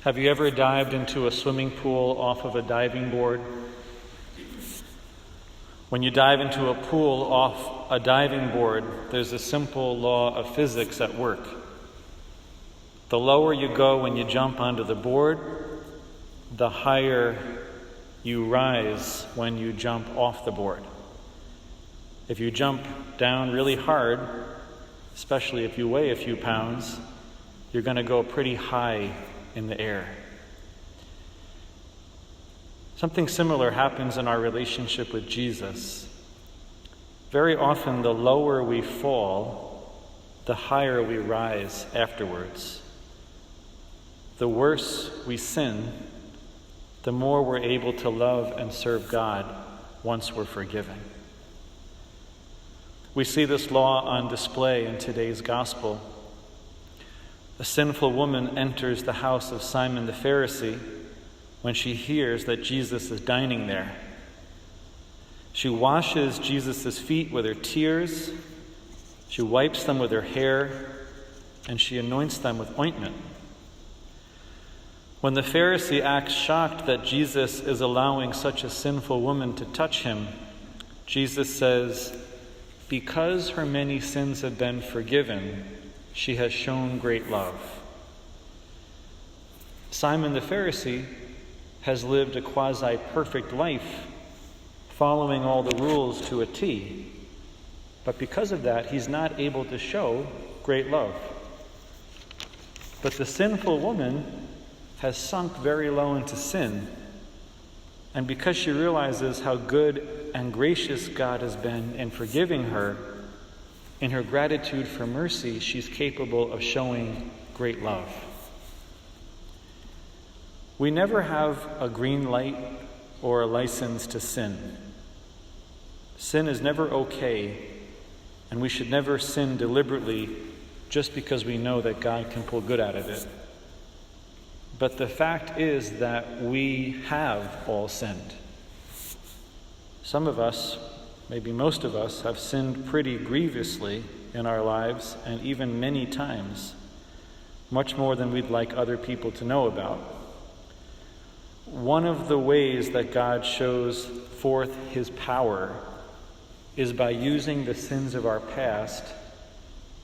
Have you ever dived into a swimming pool off of a diving board? When you dive into a pool off a diving board, there's a simple law of physics at work. The lower you go when you jump onto the board, the higher you rise when you jump off the board. If you jump down really hard, especially if you weigh a few pounds, you're going to go pretty high in the air. Something similar happens in our relationship with Jesus. Very often, the lower we fall, the higher we rise afterwards. The worse we sin, the more we're able to love and serve God once we're forgiven. We see this law on display in today's gospel. A sinful woman enters the house of Simon the Pharisee when she hears that Jesus is dining there. She washes Jesus' feet with her tears, she wipes them with her hair, and she anoints them with ointment. When the Pharisee acts shocked that Jesus is allowing such a sinful woman to touch him, Jesus says, "Because her many sins have been forgiven, she has shown great love." Simon the Pharisee has lived a quasi-perfect life, following all the rules to a T. But because of that, he's not able to show great love. But the sinful woman has sunk very low into sin. And because she realizes how good and gracious God has been in forgiving her, in her gratitude for mercy, she's capable of showing great love. We never have a green light or a license to sin. Sin is never okay, and we should never sin deliberately just because we know that God can pull good out of it. But the fact is that we have all sinned. Some of us, maybe most of us, have sinned pretty grievously in our lives, and even many times, much more than we'd like other people to know about. One of the ways that God shows forth his power is by using the sins of our past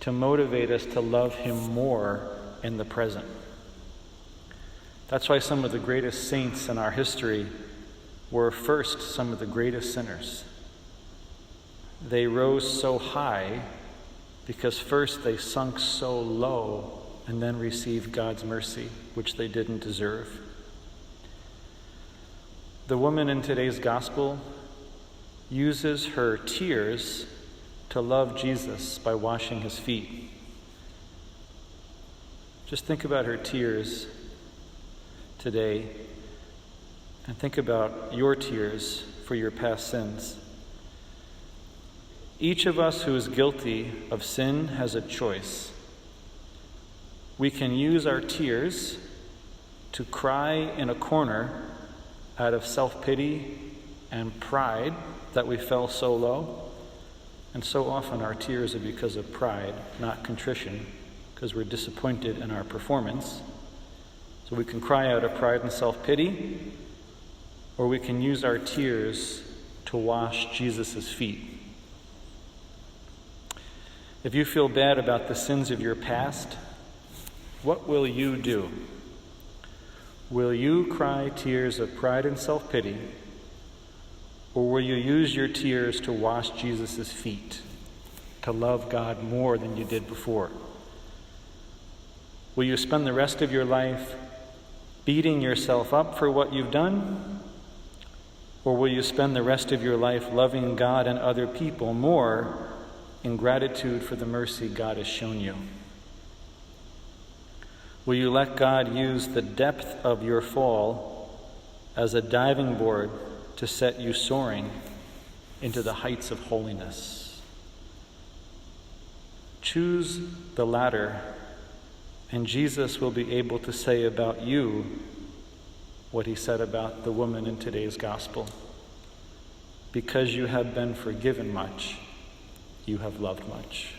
to motivate us to love him more in the present. That's why some of the greatest saints in our history were first some of the greatest sinners. They rose so high because first they sunk so low and then received God's mercy, which they didn't deserve. The woman in today's gospel uses her tears to love Jesus by washing his feet. Just think about her tears today, and think about your tears for your past sins. Each of us who is guilty of sin has a choice. We can use our tears to cry in a corner out of self-pity and pride that we fell so low. And so often our tears are because of pride, not contrition, because we're disappointed in our performance. So we can cry out of pride and self-pity, or we can use our tears to wash Jesus' feet. If you feel bad about the sins of your past, what will you do? Will you cry tears of pride and self-pity, or will you use your tears to wash Jesus' feet, to love God more than you did before? Will you spend the rest of your life beating yourself up for what you've done? Or will you spend the rest of your life loving God and other people more in gratitude for the mercy God has shown you? Will you let God use the depth of your fall as a diving board to set you soaring into the heights of holiness? Choose the latter, and Jesus will be able to say about you what he said about the woman in today's gospel. Because you have been forgiven much, you have loved much.